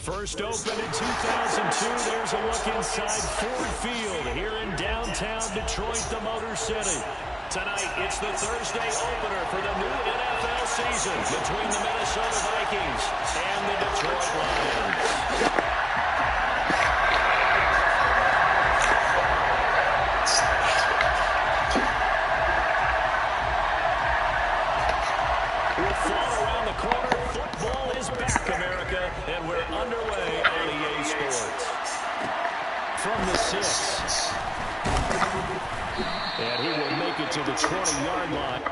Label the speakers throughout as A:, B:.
A: First opened in 2002, there's a look inside Ford Field here in downtown Detroit, the Motor City. Tonight, it's the Thursday opener for the new NFL season between the Minnesota Vikings and the Detroit Lions. With fall around the corner, football is back, America, and we're underway on EA Sports. From the 6. And he will make it to the 20-yard line.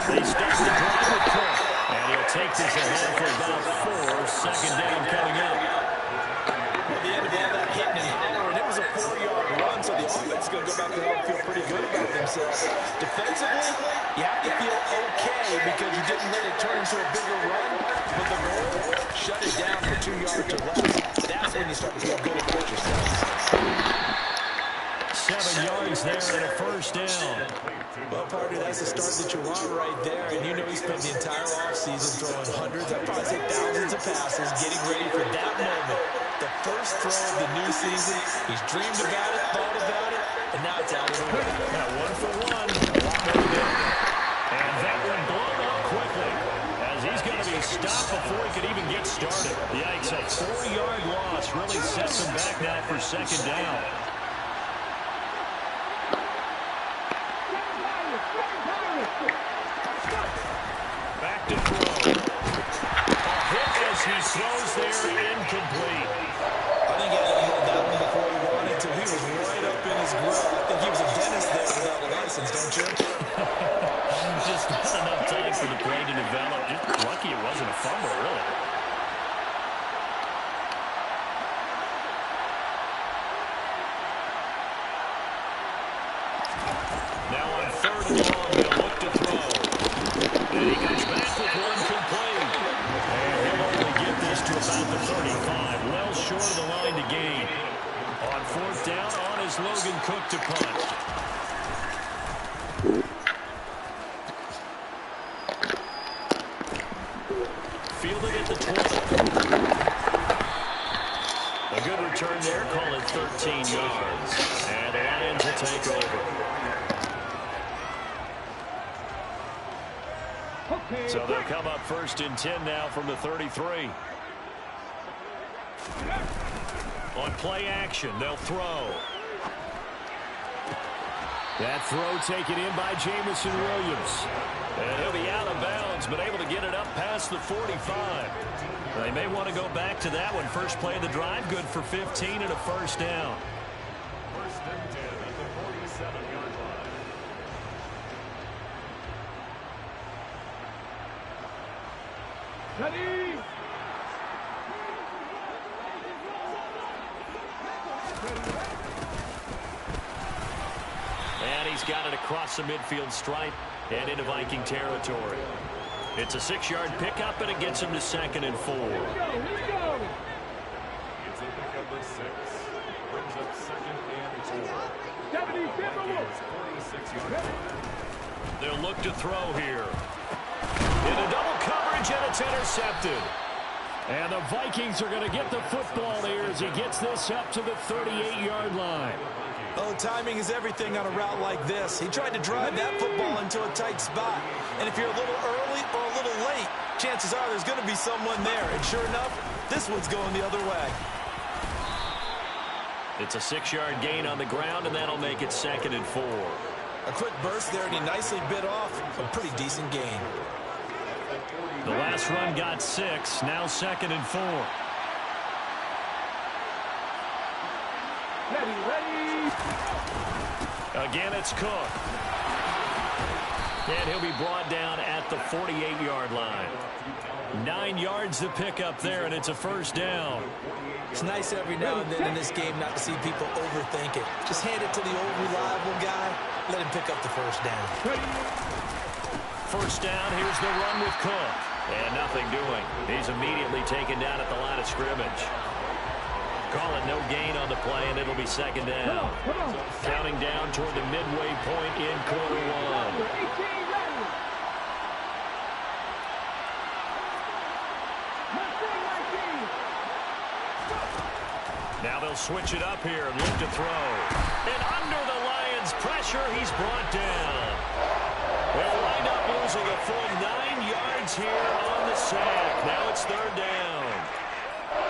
A: They start the drive with Cook, and he'll take this ahead for about 4. Second down coming up.
B: At the end of all that hitting and hollering, it was a 4-yard run, so the offense is going to go back to home and feel pretty good about themselves. Defensively, you have to feel okay because you didn't let it turn into a bigger run, but the goal, shut it down for 2 yards or less. That's when you start to feel good about yourself.
A: 7 yards there and a first down.
B: Well, partner, that's the start that you want right there. And you know he spent the entire offseason throwing hundreds, I'd probably say thousands of passes, getting ready for that moment. The first throw of the new season. He's dreamed about it, thought about it, and now it's out of the way.
A: Now 1 for 1. And that one blown up quickly as he's going to be stopped before he could even get started. Yikes, a 4-yard loss really sets him back now for second down. Back to throw. A hit as he throws there, incomplete.
B: I think he had that one before he wanted to. He was right up in his grill. I think he was a dentist there without a license, don't you?
A: Just not enough time for the play to develop. Just lucky it wasn't a fumble, really. Now on 3rd and long, they'll look to throw. And he comes back with one complete. And he'll only get this to about the 35. Well short of the line to gain. On 4th down, on is Logan Cook to punt. Fielded at the 20. A good return there, call it 13 yards. And the Lions will take over. So they'll come up 1st and 10 now from the 33. On play action, they'll throw. That throw taken in by Jamison Williams. And he'll be out of bounds, but able to get it up past the 45. They may want to go back to that one. First play of the drive, good for 15 and a first down. 1st and 10 at the 47-yard line.
C: Ready?
A: And he's got it across the midfield stripe and into Viking territory. It's a 6-yard pickup, and it gets him to 2nd and 4.
C: Here we go.
D: It's a pickup of 6. Brings up 2nd and 4.
C: 70,
D: 46 yards.
A: They'll look to throw here. Into double coverage, and it's intercepted. And the Vikings are going to get the football here as he gets this up to the 38-yard line.
B: Oh, timing is everything on a route like this. He tried to drive that football into a tight spot. And if you're a little early or a little late, chances are there's going to be someone there. And sure enough, this one's going the other way.
A: It's a 6-yard gain on the ground, and that'll make it 2nd and 4.
B: A quick burst there, and he nicely bit off a pretty decent gain.
A: The last run got 6, now 2nd and 4.
D: Ready.
A: Again, it's Cook. And he'll be brought down at the 48-yard line. 9 yards to pick up there, and it's a first down.
B: It's nice every now and then in this game not to see people overthink it. Just hand it to the old reliable guy. Let him pick up the first down.
A: First down, here's the run with Cook. And nothing doing. He's immediately taken down at the line of scrimmage. Call it no gain on the play, and it'll be 2nd down. Counting down toward the midway point in quarter 1. Now they'll switch it up here and look to throw. And under the Lions' pressure, he's brought down. They'll wind up losing a full 9 yards here on the sack. Now it's 3rd down.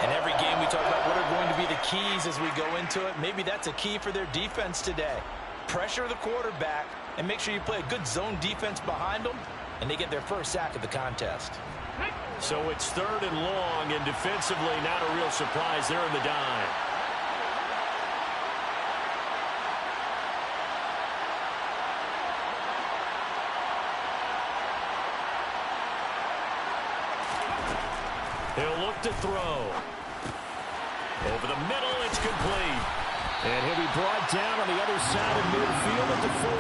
B: In every game we talk about what are going to be the keys as we go into it. Maybe that's a key for their defense today. Pressure the quarterback and make sure you play a good zone defense behind them, and they get their first sack of the contest.
A: So it's 3rd and long, and defensively not a real surprise. They're in the dime. He'll look to throw. Over the middle, it's complete. And he'll be brought down on the other side of midfield at the 43.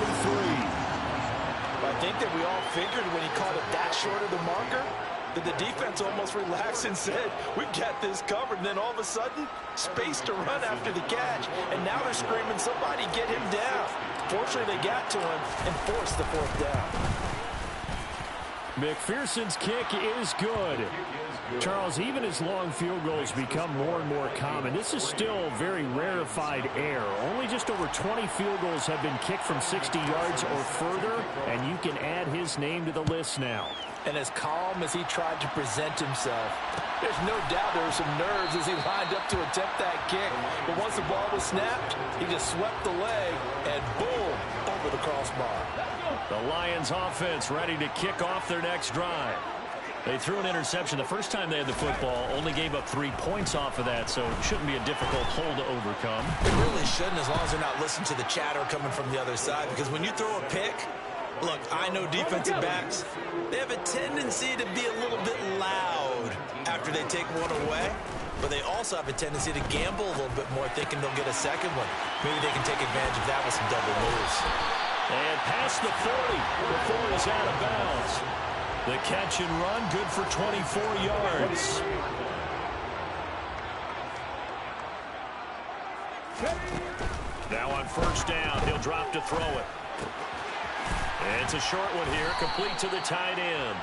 B: I think that we all figured when he caught it that short of the marker that the defense almost relaxed and said, we've got this covered. And then all of a sudden, space to run after the catch. And now they're screaming, somebody get him down. Fortunately, they got to him and forced the 4th down.
A: McPherson's kick is good. Charles, even as long field goals become more and more common, this is still very rarefied air. Only just over 20 field goals have been kicked from 60 yards or further, and you can add his name to the list now.
B: And as calm as he tried to present himself, there's no doubt there were some nerves as he lined up to attempt that kick. But once the ball was snapped, he just swept the leg and boom, over the crossbar.
A: The Lions offense ready to kick off their next drive. They threw an interception the first time they had the football, only gave up 3 points off of that, so it shouldn't be a difficult hole to overcome.
B: It really shouldn't, as long as they're not listening to the chatter coming from the other side, because when you throw a pick, look, I know defensive backs, they have a tendency to be a little bit loud after they take one away, but they also have a tendency to gamble a little bit more, thinking they'll get a second one. Maybe they can take advantage of that with some double moves.
A: And past the 40 before he's out of bounds. The catch and run, good for 24 yards. Now on first down, he'll drop to throw it. And it's a short one here, complete to the tight end.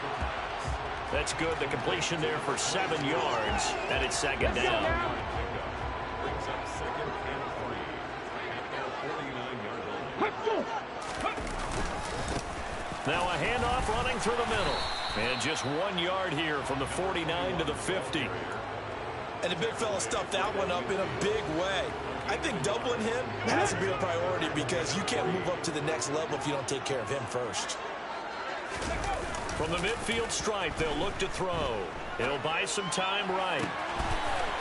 A: That's good, the completion there for 7 yards, and it's 2nd down.
D: Brings up 2nd and 3 at the 49-yard line.
A: Now a handoff running through the middle. And just 1 yard here from the 49 to the 50.
B: And the big fella stuffed that one up in a big way. I think doubling him has to be a priority because you can't move up to the next level if you don't take care of him first.
A: From the midfield stripe, they'll look to throw. He'll buy some time right.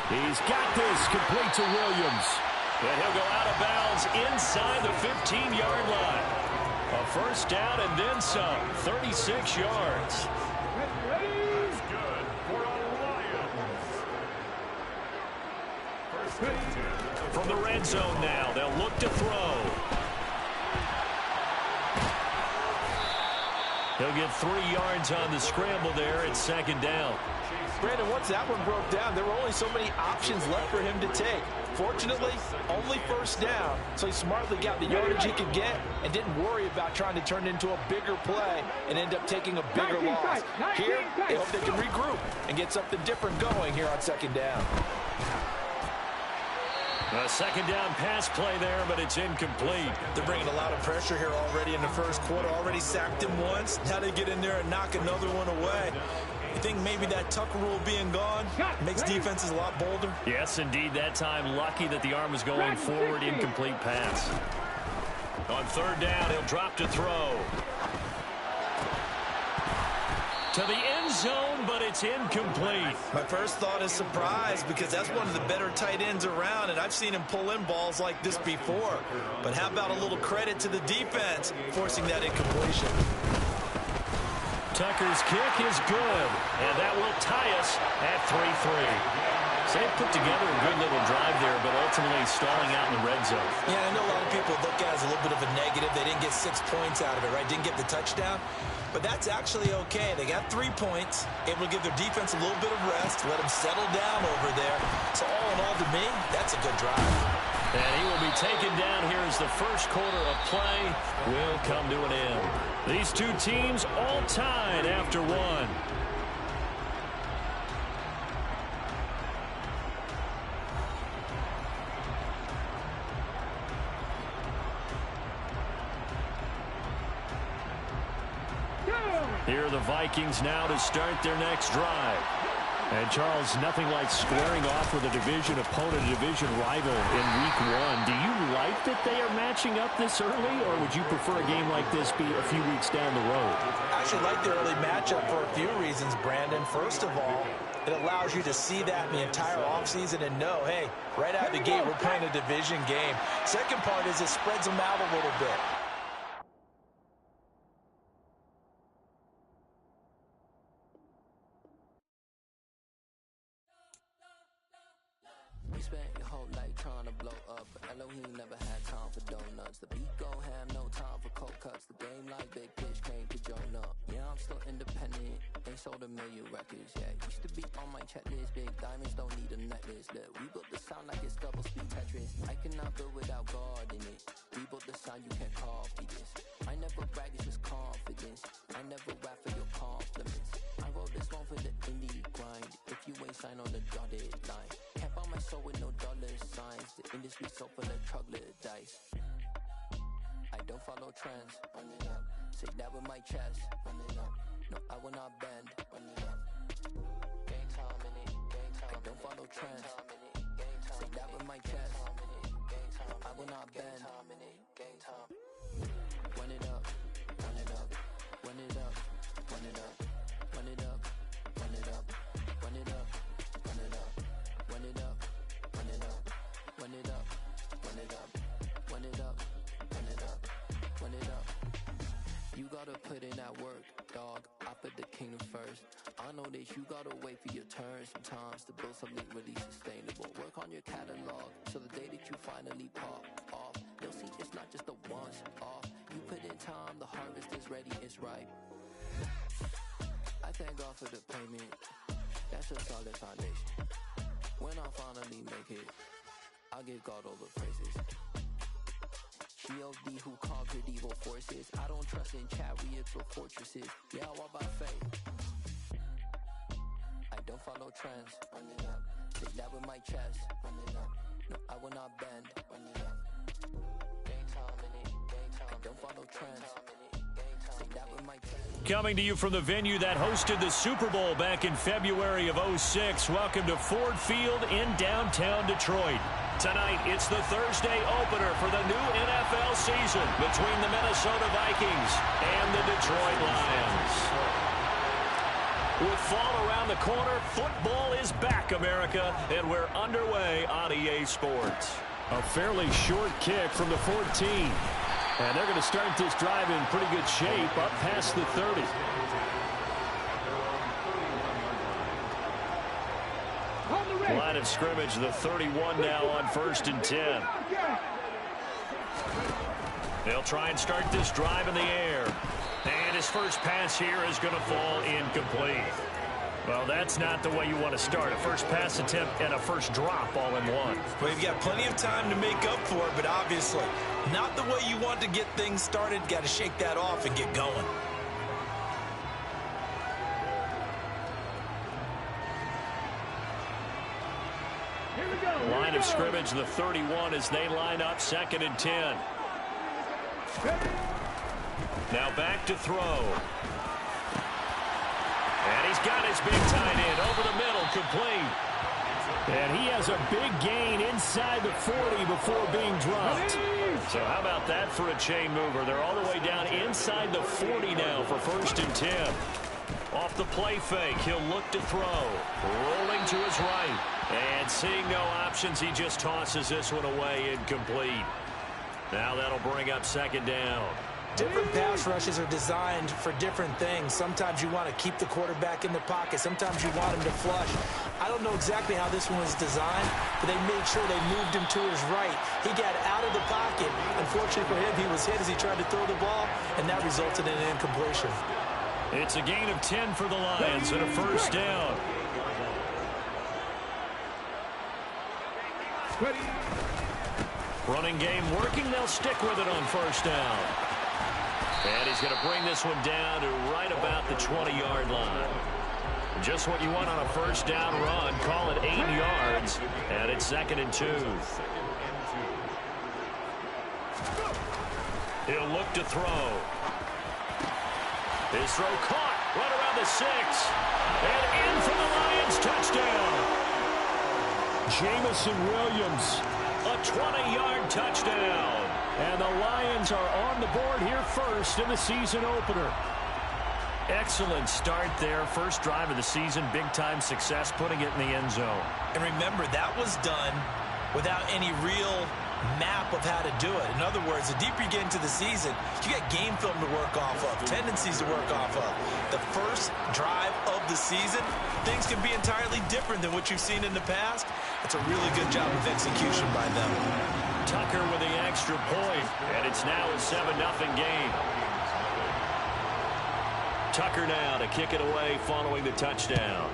A: He's got this, complete to Williams. And he'll go out of bounds inside the 15-yard line. A first down and then some, 36 yards.
D: That's good for a Lions. First down.
A: From the red zone now, they'll look to throw. He'll get 3 yards on the scramble there at second down.
B: Brandon, once that one broke down, there were only so many options left for him to take. Fortunately, only first down, so he smartly got the yardage he could get and didn't worry about trying to turn it into a bigger play and end up taking a bigger loss. Here, they hope they can regroup and get something different going here on second down.
A: A second down pass play there, but it's incomplete.
B: They're bringing a lot of pressure here already in the first quarter. Already sacked him once. Now they get in there and knock another one away. You think maybe that Tucker rule being gone makes defenses a lot bolder?
A: Yes, indeed. That time, lucky that the arm was going forward. Incomplete pass. On third down, he'll drop to throw. To the end zone, but it's incomplete.
B: My first thought is surprise because that's one of the better tight ends around, and I've seen him pull in balls like this before. But how about a little credit to the defense forcing that incompletion?
A: Tucker's kick is good, and that will tie us at 3-3. So they put together a good little drive there, but ultimately stalling out in the red zone.
B: Yeah, I know a lot of people look at it as a little bit of a negative. They didn't get 6 points out of it, right? Didn't get the touchdown. But that's actually okay. They got 3 points, able to give their defense a little bit of rest, let them settle down over there. So all in all, to me, that's a good drive.
A: And he will be taken down here as the first quarter of play will come to an end. These two teams all tied after one. Here are the Vikings now to start their next drive. And, Charles, nothing like squaring off with a division opponent, a division rival in Week 1. Do you like that they are matching up this early, or would you prefer a game like this be a few weeks down the road?
B: I actually like the early matchup for a few reasons, Brandon. First of all, it allows you to see that in the entire offseason and know, hey, right out of the gate, we're playing a division game. Second part is it spreads them out a little bit.
C: Spent your whole life trying to blow up, but Elohim never had time for donuts. The beat gon' have no time for cold cuts. The game like big pitch came to join up. Yeah, I'm still independent, ain't sold a million records. Yeah, used to be on my checklist. Big diamonds don't need a necklace. Look, we built the sound like it's double speed Tetris. I cannot build without God in it. We built the sound, you can't copy this. I never brag, it's just confidence. I never rap for your compliments. I wrote this one for the indie grind. If you ain't signed on the dotted line, can't buy my soul with no dollar signs. The industry so full of troglodytes. I don't follow trends. Run it up. Say that with my chest. Run it up. No, I will not bend. Run it up. Game time in it. Game time. I don't follow trends. Say that with my chest. I will not bend. Game time. Run it up. Run it up. Run it up. Run it up. Run it up. Run it up. Run it up. Run it up. Run it up. Run it up. Run it up. Run it up. Run it up. Run it up. Run it up. You gotta put in that work, dog. I put the kingdom first. I know that you gotta wait for your turn sometimes to build something really sustainable. Work on your catalog so the day that you finally pop off, they'll see it's not just a once off. You put in time, the harvest is ready, it's ripe. I thank God for the payment. That's a solid foundation. When I finally make it, I'll give God all the praises. G.O.D. who conquered evil forces. I don't trust in chariots or fortresses. Yeah, I walk by faith. I don't follow trends. Run it up. Say that with my chest. Run it up. No, I will not bend. Run it up. Game time in it. Game time. I don't follow trends. Say that with my chest.
A: Coming to you from the venue that hosted the Super Bowl back in February of '06. Welcome to Ford Field in downtown Detroit. Tonight, it's the Thursday opener for the new NFL season between the Minnesota Vikings and the Detroit Lions. With fall around the corner, football is back, America, and we're underway on EA Sports. A fairly short kick from the 14. And they're going to start this drive in pretty good shape up past the 30. Line of scrimmage, the 31 now on 1st and 10. They'll try and start this drive in the air. And a his first pass here is going to fall incomplete. Well, that's not the way you want to start. A first pass attempt and a first drop all in one.
B: Well, you've got plenty of time to make up for it, but obviously not the way you want to get things started. Got to shake that off and get going.
A: Line of scrimmage, the 31 as they line up 2nd and 10. Now back to throw. And he's got his big tight end over the middle, complete. And he has a big gain inside the 40 before being dropped. So how about that for a chain mover? They're all the way down inside the 40 now for 1st and 10. Off the play fake, he'll look to throw. Rolling to his right. And seeing no options, he just tosses this one away, incomplete. Now that'll bring up 2nd down.
B: Different pass rushes are designed for different things. Sometimes you want to keep the quarterback in the pocket. Sometimes you want him to flush. I don't know exactly how this one was designed, but they made sure they moved him to his right. He got out of the pocket. Unfortunately for him, he was hit as he tried to throw the ball, and that resulted in an incompletion.
A: It's a gain of 10 for the Lions and a 1st down. Running game working. They'll stick with it on 1st down. And he's going to bring this one down to right about the 20-yard line. Just what you want on a 1st down run. Call it 8 yards. And it's 2nd and 2. He'll look to throw. His throw caught right around the 6. And in for the Lions, touchdown. Jamison Williams, a 20-yard touchdown. And the Lions are on the board here first in the season opener. Excellent start there. First drive of the season, big-time success, putting it in the end zone.
B: And remember, that was done without any real map of how to do it. In other words, the deeper you get into the season, you got game film to work off of, tendencies to work off of. The first drive of the season, things can be entirely different than what you've seen in the past. It's a really good job of execution by them.
A: Tucker with the extra point, and it's now a 7-0 game. Tucker now to kick it away following the touchdown.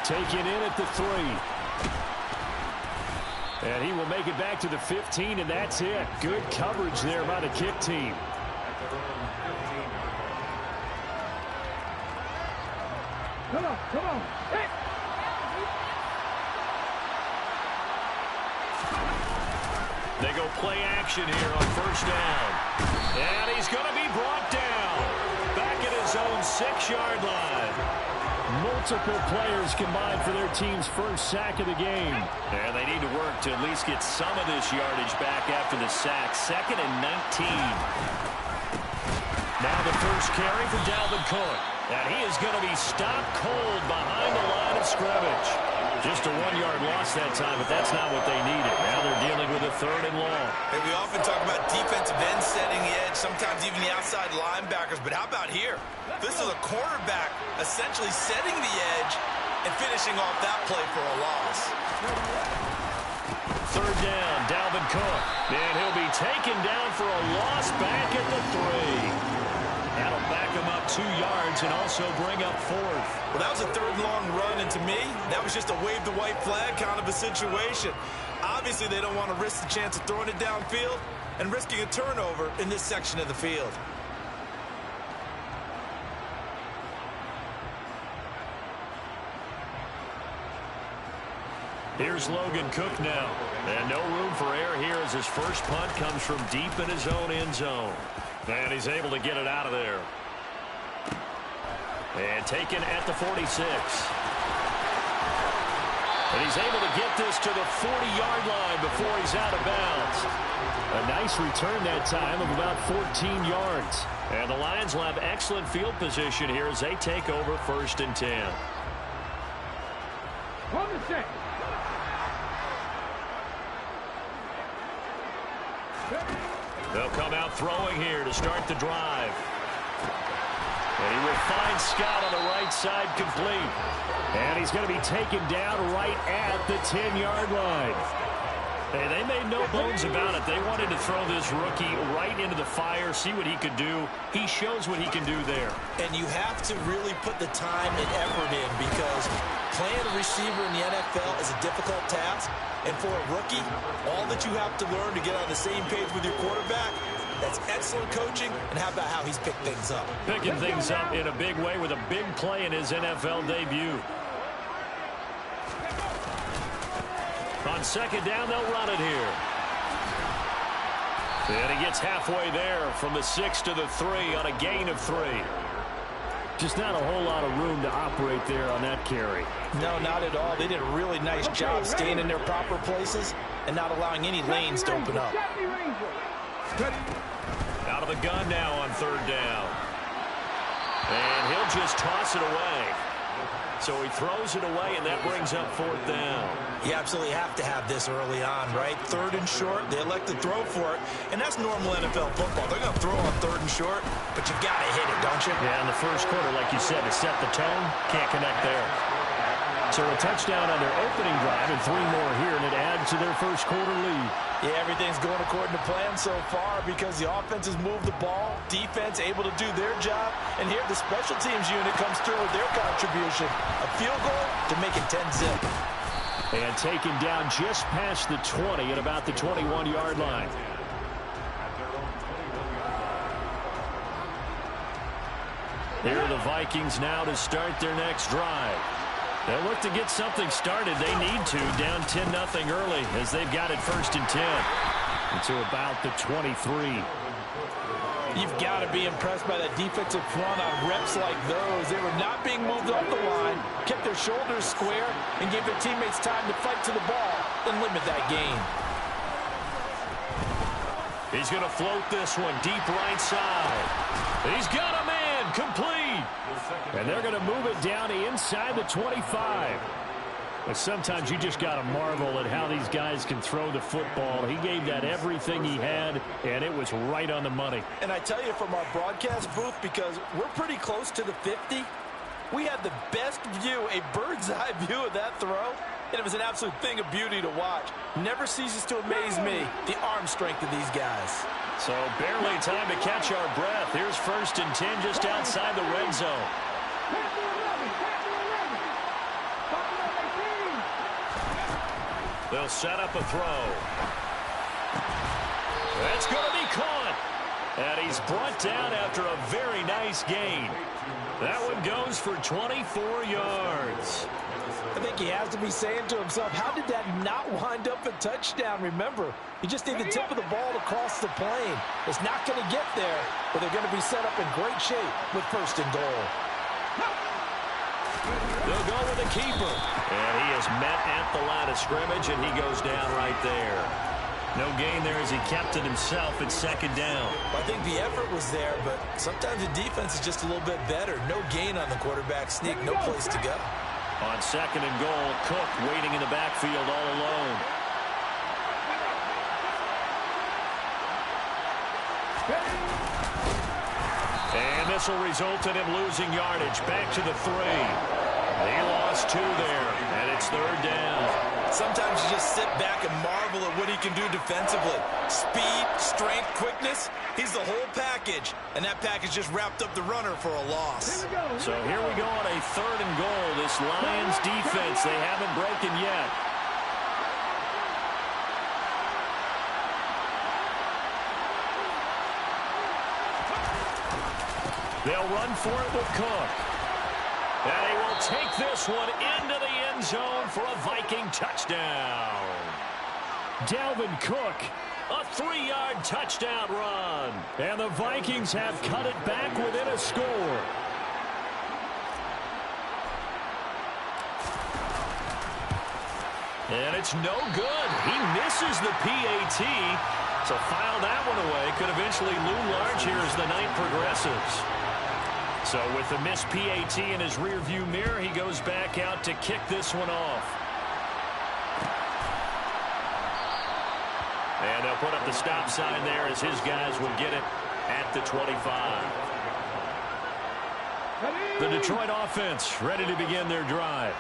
A: Taken in at the 3. And he will make it back to the 15, and that's it. Good coverage there by the kick team.
E: Come on. Hey.
A: They go play action here on 1st down. And he's going to be brought down. Back at his own 6-yard line. Multiple players combined for their team's first sack of the game. And they need to work to at least get some of this yardage back after the sack. 2nd and 19. Now the first carry for Dalvin Cook. And he is going to be stopped cold behind the line of scrimmage. Just a 1-yard loss that time, but that's not what they needed. Now they're dealing with a 3rd and long.
B: And we often talk about defensive ends setting the edge, sometimes even the outside linebackers. But how about here? This is a cornerback essentially setting the edge and finishing off that play for a loss.
A: 3rd down, Dalvin Cook. And he'll be taken down for a loss back at the 3. That'll back him up 2 yards and also bring up 4th.
B: Well, that was a 3rd long run, and to me, that was just a wave the white flag kind of a situation. Obviously, they don't want to risk the chance of throwing it downfield and risking a turnover in this section of the field.
A: Here's Logan Cook now. And no room for error here as his first punt comes from deep in his own end zone. And he's able to get it out of there. And taken at the 46. And he's able to get this to the 40-yard line before he's out of bounds. A nice return that time of about 14 yards. And the Lions will have excellent field position here as they take over 1st and 10.
E: On the set.
A: They'll come out throwing here to start the drive. And he will find Scott on the right side complete. And he's going to be taken down right at the 10-yard line. Hey, they made no bones about it. They wanted to throw this rookie right into the fire, see what he could do. He shows what he can do there.
B: And you have to really put the time and effort in because playing a receiver in the NFL is a difficult task. And for a rookie, all that you have to learn to get on the same page with your quarterback, that's excellent coaching. And how about how he's picked things up?
A: Picking things up in a big way with a big play in his NFL debut. On second down, they'll run it here. And he gets halfway there from the 6 to the 3 on a gain of 3. Just not a whole lot of room to operate there on that carry.
B: No, not at all. They did a really nice job staying in their proper places and not allowing any lanes to open up.
A: Out of the gun now on third down. And he'll just toss it away. So he throws it away, and that brings up fourth down.
B: You absolutely have to have this early on, right? Third and short, they elect to throw for it, and that's normal NFL football. They're going to throw on third and short, but you got to hit it, don't you?
A: Yeah, in the first quarter, like you said, to set the tone, can't connect there. So a touchdown on their opening drive and 3 more here, and it adds to their first quarter lead.
B: Yeah, everything's going according to plan so far because the offense has moved the ball, defense able to do their job, and here the special teams unit comes through with their contribution. A field goal to make it 10-zip.
A: And taken down just past the 20 at about the 21-yard line. Here are the Vikings now to start their next drive. They'll look to get something started. They need to, down 10-0 early as they've got it 1st and 10 into about the 23.
B: You've got to be impressed by that defensive front on reps like those. They were not being moved off the line, kept their shoulders square, and gave their teammates time to fight to the ball and limit that gain.
A: He's going to float this one deep right side. He's got a man complete. And they're going to move it down to inside the 25. But sometimes you just got to marvel at how these guys can throw the football. He gave that everything he had, and it was right on the money.
B: And I tell you from our broadcast booth, because we're pretty close to the 50, we had the best view, a bird's-eye view of that throw, and it was an absolute thing of beauty to watch. Never ceases to amaze me, the arm strength of these guys.
A: So barely time to catch our breath. Here's 1st and 10 just outside the red zone. They'll set up a throw. That's going to be caught. And he's brought down after a very nice gain. That one goes for 24 yards.
B: I think he has to be saying to himself, how did that not wind up a touchdown? Remember, you just need the tip of the ball to cross the plane. It's not going to get there, but they're going to be set up in great shape with 1st and goal.
A: They'll go with the keeper. And he is met at the line of scrimmage, and he goes down right there. No gain there as he kept it himself at 2nd down.
B: I think the effort was there, but sometimes the defense is just a little bit better. No gain on the quarterback sneak, no place to go.
A: On 2nd and goal, Cook waiting in the backfield all alone. And this will result in him losing yardage. Back to the 3. He lost 2 there, and it's 3rd down.
B: Sometimes you just sit back and marvel at what he can do defensively. Speed, strength, quickness, he's the whole package. And that package just wrapped up the runner for a loss.
A: So here we go on a 3rd and goal. This Lions defense, they haven't broken yet. They'll run for it with Cook. And he will take this one into the end zone for a Viking touchdown. Dalvin Cook, a 3-yard touchdown run. And the Vikings have cut it back within a score. And it's no good. He misses the PAT. So file that one away. Could eventually loom large here as the night progresses. So with the missed PAT in his rearview mirror, he goes back out to kick this one off. And they'll put up the stop sign there as his guys will get it at the 25. The Detroit offense ready to begin their drive.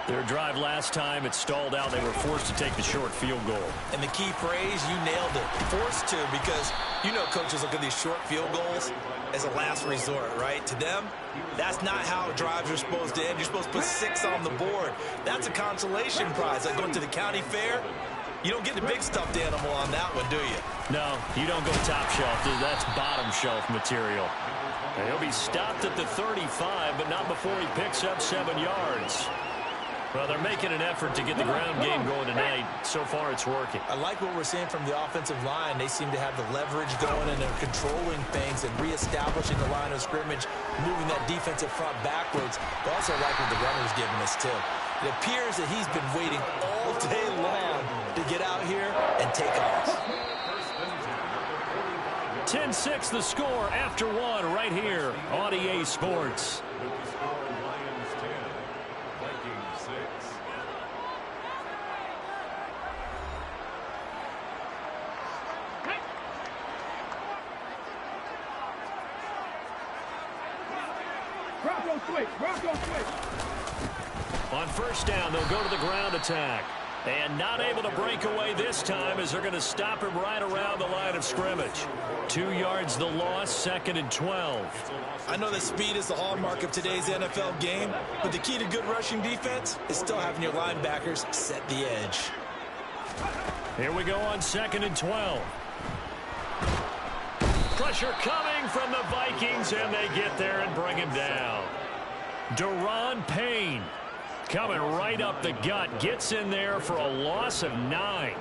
A: Their drive last time, it stalled out. They were forced to take the short field goal.
B: And the key phrase, you nailed it. Forced to, because you know coaches look at these short field goals as a last resort, right? To them, that's not how drives are supposed to end. You're supposed to put 6 on the board. That's a consolation prize. Like going to the county fair, you don't get the big stuffed animal on that one, do you?
A: No, you don't go top shelf. That's bottom shelf material. And he'll be stopped at the 35, but not before he picks up 7 yards. Well, they're making an effort to get the ground game going tonight. So far, it's working.
B: I like what we're seeing from the offensive line. They seem to have the leverage going, and they're controlling things and reestablishing the line of scrimmage, moving that defensive front backwards. But also like what the runner's giving us, too. It appears that he's been waiting all day long to get out here and take off.
A: 10-6 the score after 1 right here on EA Sports. On first down, they'll go to the ground attack. And not able to break away this time as they're going to stop him right around the line of scrimmage. 2 yards the loss, 2nd and 12.
B: I know that speed is the hallmark of today's NFL game, but the key to good rushing defense is still having your linebackers set the edge.
A: Here we go on 2nd and 12. Pressure coming from the Vikings, and they get there and bring him down. Daron Payne coming right up the gut, gets in there for a loss of 9.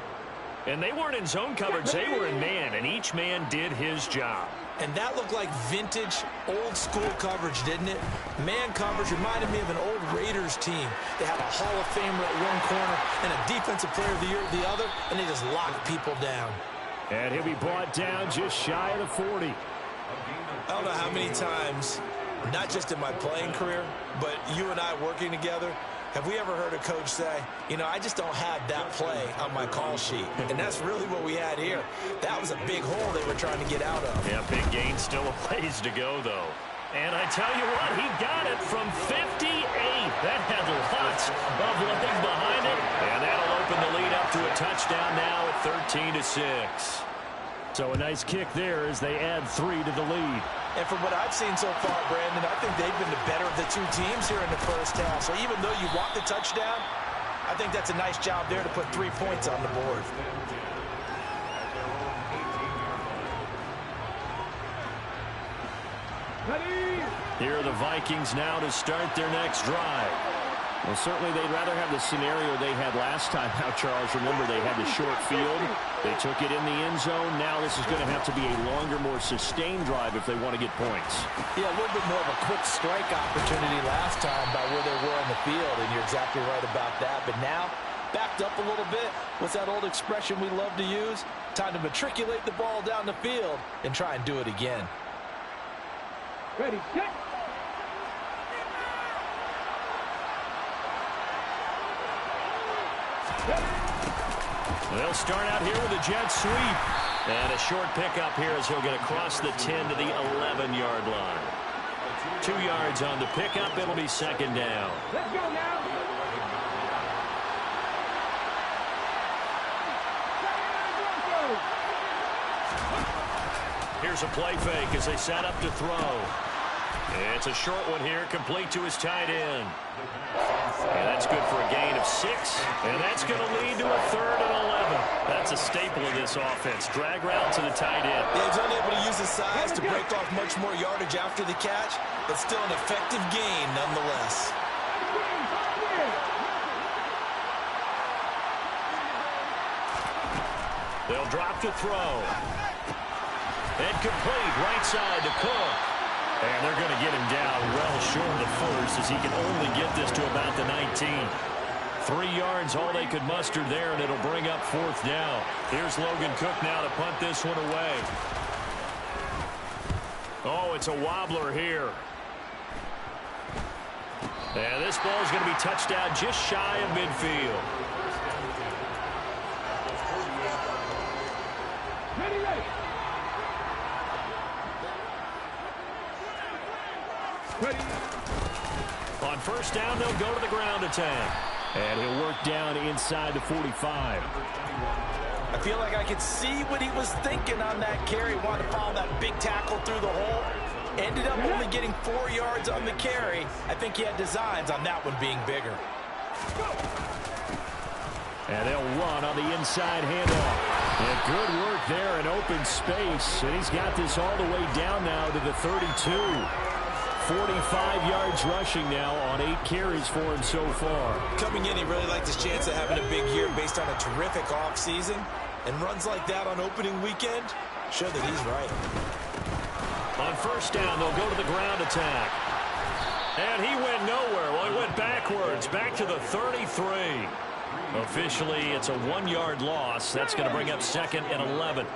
A: And they weren't in zone coverage, they were in man, and each man did his job.
B: And that looked like vintage, old-school coverage, didn't it? Man coverage reminded me of an old Raiders team. They had a Hall of Famer at one corner and a Defensive Player of the Year at the other, and they just locked people down.
A: And he'll be brought down just shy of the 40.
B: I don't know how many times, not just in my playing career, but you and I working together, have we ever heard a coach say, you know, I just don't have that play on my call sheet? And that's really what we had here. That was a big hole they were trying to get out of.
A: Yeah, big gain, still a ways to go, though. And I tell you what, he got it from 58. That had lots of legs behind it. And that'll open the lead up to a touchdown now at 13-6. So a nice kick there as they add 3 to the lead.
B: And from what I've seen so far, Brandon, I think they've been the better of the 2 teams here in the first half. So even though you want the touchdown, I think that's a nice job there to put 3 points on the board.
A: Here are the Vikings now to start their next drive.
F: Well, certainly they'd rather have the scenario they had last time. Now, Charles, remember they had the short field. They took it in the end zone. Now this is going to have to be a longer, more sustained drive if they want to get points.
B: Yeah, a little bit more of a quick strike opportunity last time by where they were on the field, and you're exactly right about that. But now, backed up a little bit. What's that old expression we love to use? Time to matriculate the ball down the field and try and do it again.
E: Ready, set.
A: They'll start out here with a jet sweep. And a short pickup here as he'll get across the 10 to the 11-yard line. 2 yards on the pickup. It'll be 2nd down.
E: Let's go now.
A: Here's a play fake as they set up to throw. It's a short one here, complete to his tight end. And that's good for a gain of 6. And that's going to lead to a 3rd and 11. That's a staple of this offense. Drag route to the tight end.
B: Yeah, he's unable to use his size to break off much more yardage after the catch, but still an effective gain nonetheless.
A: They'll drop to throw. And complete right side to Cook. And they're going to get him down well short of the first as he can only get this to about the 19. 3 yards, all they could muster there, and it'll bring up 4th down. Here's Logan Cook now to punt this one away. Oh, it's a wobbler here. And this ball is going to be touched down just shy of midfield.
E: Ready, ready. Ready.
A: On first down, they'll go to the ground attack.
F: And he'll work down inside the 45.
B: I feel like I could see what he was thinking on that carry. Wanted to follow that big tackle through the hole. Ended up only getting 4 yards on the carry. I think he had designs on that one being bigger.
F: And they'll run on the inside handoff. And good work there in open space. And he's got this all the way down now to the 32. 45 yards rushing now on 8 carries for him so far.
B: Coming in, he really liked his chance of having a big year based on a terrific offseason. And runs like that on opening weekend show that he's right.
A: On first down, they'll go to the ground attack. And he went nowhere. Well, he went backwards, back to the 33. Officially, it's a 1-yard loss. That's going to bring up 2nd and 11.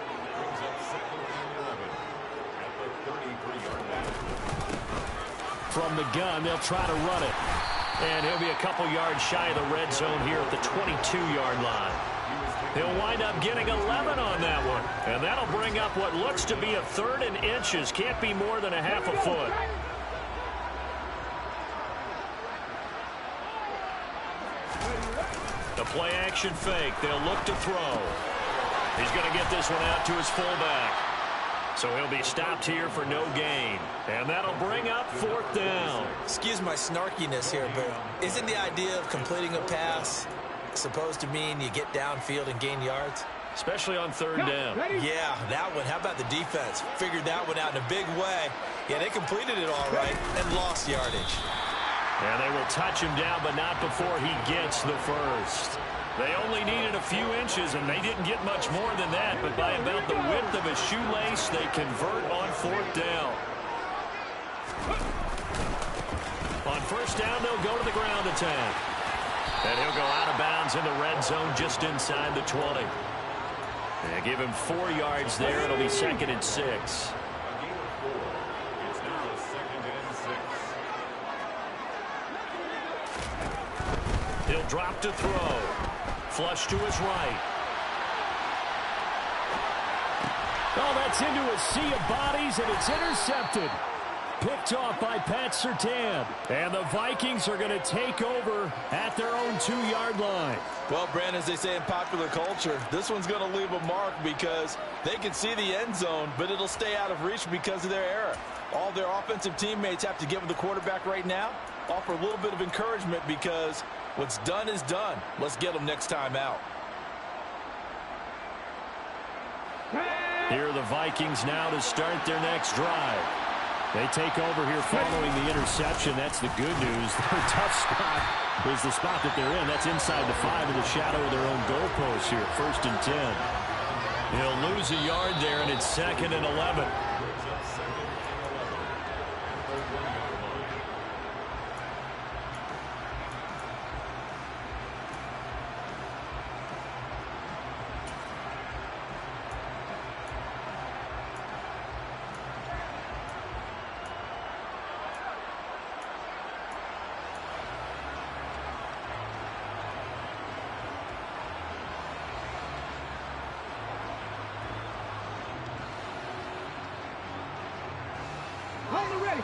A: From the gun, they'll try to run it. And he'll be a couple yards shy of the red zone here at the 22-yard line. He'll wind up getting 11 on that one. And that'll bring up what looks to be a 3rd and inches. Can't be more than a half a foot. The play action fake. They'll look to throw. He's going to get this one out to his fullback. So he'll be stopped here for no gain. And that'll bring up 4th down.
B: Excuse my snarkiness here, but isn't the idea of completing a pass supposed to mean you get downfield and gain yards?
A: Especially on 3rd down.
B: Yeah, that one. How about the defense? Figured that one out in a big way. Yeah, they completed it all right and lost yardage.
A: And they will touch him down, but not before he gets the first. They only needed a few inches, and they didn't get much more than that. But by about the width of a shoelace, they convert on 4th down. On first down, they'll go to the ground attack. And he'll go out of bounds in the red zone just inside the 20. And give him 4 yards there. It'll be 2nd and 6. He'll drop to throw. Flush to his right.
F: Oh, that's into a sea of bodies, and it's intercepted. Picked off by Pat Surtain. And the Vikings are going to take over at their own 2-yard line.
B: Well, Brandon, as they say in popular culture, this one's going to leave a mark because they can see the end zone, but it'll stay out of reach because of their error. All their offensive teammates have to give the quarterback right now, offer a little bit of encouragement because what's done is done. Let's get them next time out.
F: Here are the Vikings now to start their next drive. They take over here following the interception. That's the good news. Their tough spot is the spot that they're in. That's inside the 5 in the shadow of their own goalpost here. 1st and 10.
A: He'll lose a yard there, and it's 2nd and 11.
E: Ready.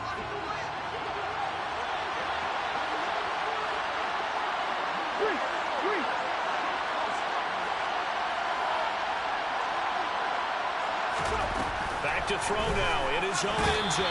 A: Back to throw now in his own end zone.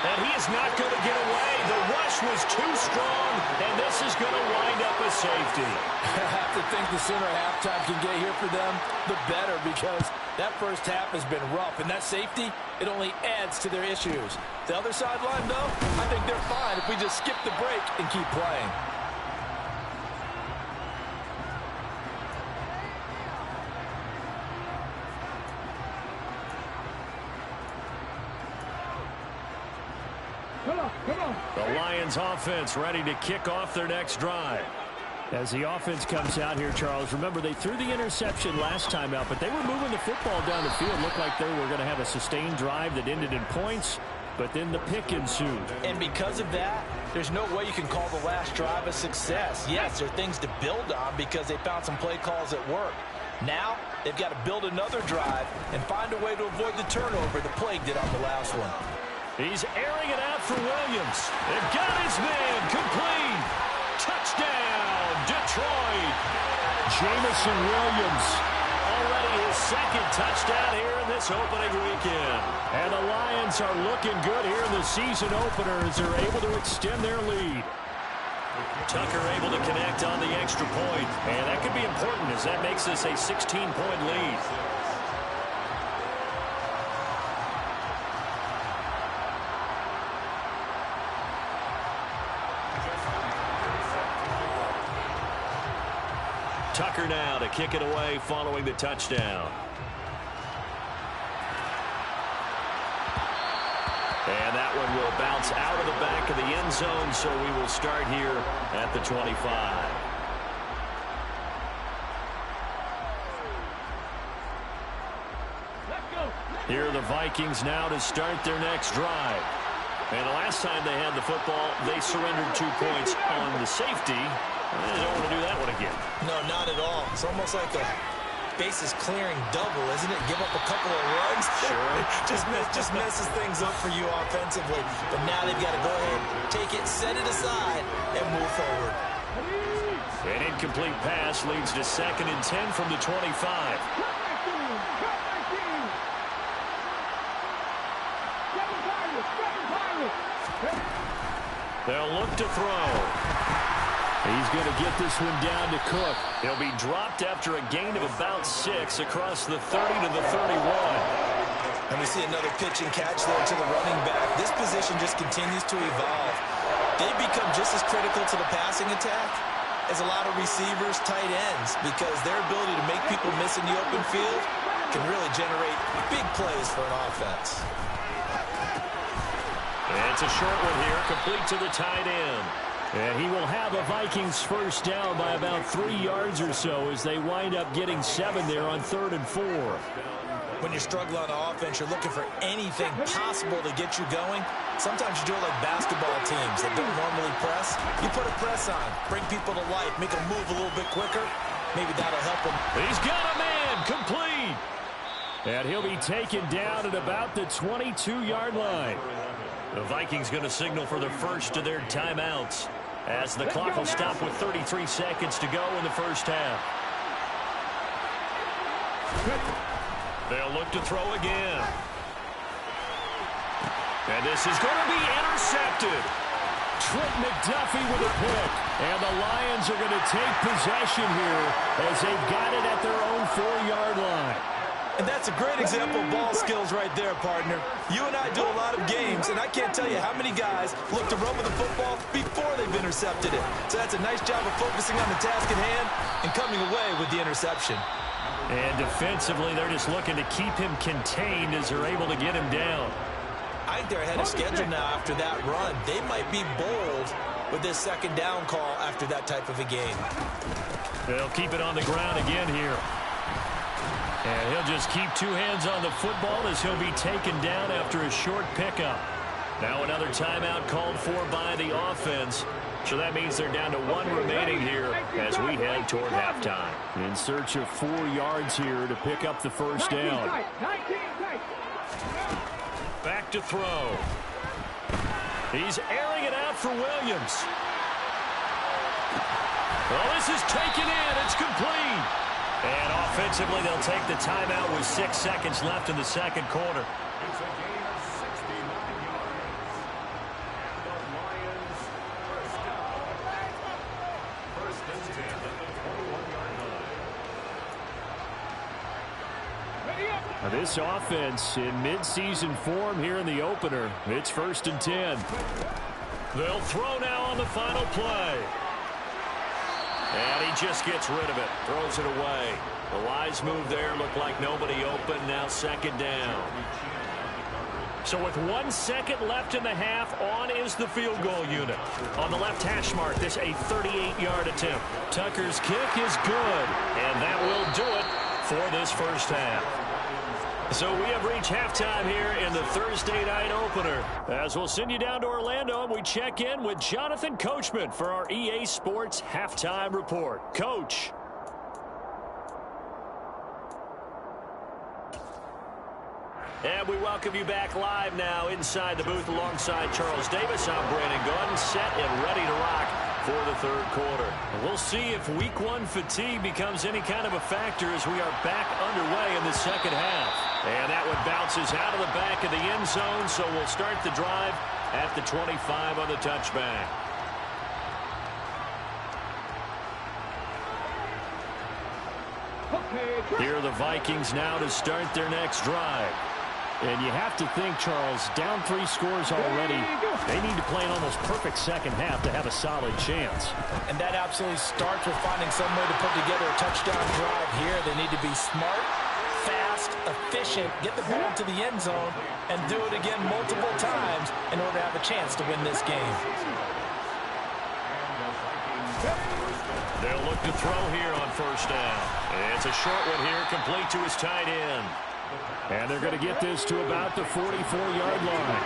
A: And he is not going to get away. The rush was too strong, and this is going to wind up a safety.
B: I have to think the sooner halftime can get here for them, the better, because that first half has been rough. And that safety, it only adds to their issues. The other sideline, though, I think they're fine if we just skip the break and keep playing.
E: Come on.
A: The Lions offense ready to kick off their next drive.
F: As the offense comes out here, Charles, remember they threw the interception last time out, but they were moving the football down the field. Looked like they were going to have a sustained drive that ended in points, but then the pick ensued.
B: And because of that, there's no way you can call the last drive a success. Yes, there are things to build on because they found some play calls that work. Now, they've got to build another drive and find a way to avoid the turnover the Plague did on the last one.
A: He's airing it out for Williams. And got his man complete. Touchdown, Detroit. destroyed. Jamison Williams, already his second touchdown here in this opening weekend. And the Lions are looking good here in the season opener as they're able to extend their lead. Tucker able to connect on the extra point, and that could be important as that makes this a 16-point lead. Tucker now to kick it away following the touchdown. And that one will bounce out of the back of the end zone, so we will start here at the 25. Here are the Vikings now to start their next drive. And the last time they had the football, they surrendered 2 points on the safety. They don't want to do that one again.
B: No, not at all. It's almost like a bases clearing double, isn't it? Give up a couple of runs.
A: Sure.
B: just messes things up for you offensively. But now they've got to go ahead, take it, set it aside, and move forward.
A: An incomplete pass leads to 2nd and 10 from the 25. They'll look to throw. He's going to get this one down to Cook. He'll be dropped after a gain of about 6 across the 30 to the 31.
B: And we see another pitch and catch there to the running back. This position just continues to evolve. They become just as critical to the passing attack as a lot of receivers, tight ends, because their ability to make people miss in the open field can really generate big plays for an offense.
A: And it's a short one here, complete to the tight end. And he will have a Vikings first down by about 3 yards or so as they wind up getting 7 there on 3rd and 4.
B: When you're struggling on offense, you're looking for anything possible to get you going. Sometimes you do it like basketball teams that don't normally press. You put a press on, bring people to life, make them move a little bit quicker. Maybe that'll help them.
A: He's got a man, complete. And he'll be taken down at about the 22-yard line. The Vikings going to signal for the first of their timeouts as the clock will stop with 33 seconds to go in the first half. They'll look to throw again. And this is going to be intercepted. Trent McDuffie with a pick. And the Lions are going to take possession here as they've got it at their own 4-yard line.
B: And that's a great example of ball skills right there, partner. You and I do a lot of games, and I can't tell you how many guys look to run with the football before they've intercepted it. So that's a nice job of focusing on the task at hand and coming away with the interception.
A: And defensively, they're just looking to keep him contained as they're able to get him down.
B: I think they're ahead of schedule now after that run. They might be bold with this 2nd down call after that type of a game.
A: They'll keep it on the ground again here. And he'll just keep 2 hands on the football as he'll be taken down after a short pickup. Now another timeout called for by the offense. So that means they're down to 1 remaining here as we head toward halftime. In search of 4 yards here to pick up the first down. Back to throw. He's airing it out for Williams. Well, this is taken in. It's complete. And offensively, they'll take the timeout with 6 seconds left in the second quarter.
D: It's a gain of 69 yards. The Lions first down. First and 10 at the 21-yard line.
A: Now this offense in midseason form here in the opener. It's 1st and 10. They'll throw now on the final play. And he just gets rid of it, throws it away. The wise move there, looked like nobody open, now 2nd down. So with 1 second left in the half, on is the field goal unit. On the left hash mark, this a 38-yard attempt. Tucker's kick is good, and that will do it for this first half. So we have reached halftime here in the Thursday night opener. As we'll send you down to Orlando, and we check in with Jonathan Coachman for our EA Sports Halftime Report. Coach. And we welcome you back live now inside the booth alongside Charles Davis. I'm Brandon Gordon, set and ready to rock for the third quarter. We'll see if week one fatigue becomes any kind of a factor as we are back underway in the second half. And that one bounces out of the back of the end zone, so we'll start the drive at the 25 on the touchback. Here are the Vikings now to start their next drive.
F: And you have to think, Charles, down 3 scores already. They need to play an almost perfect second half to have a solid chance.
B: And that absolutely starts with finding some way to put together a touchdown drive here. They need to be smart, fast, efficient, get the ball to the end zone, and do it again multiple times in order to have a chance to win this game.
A: They'll look to throw here on first down. It's a short one here, complete to his tight end.
F: And they're going to get this to about the 44-yard line.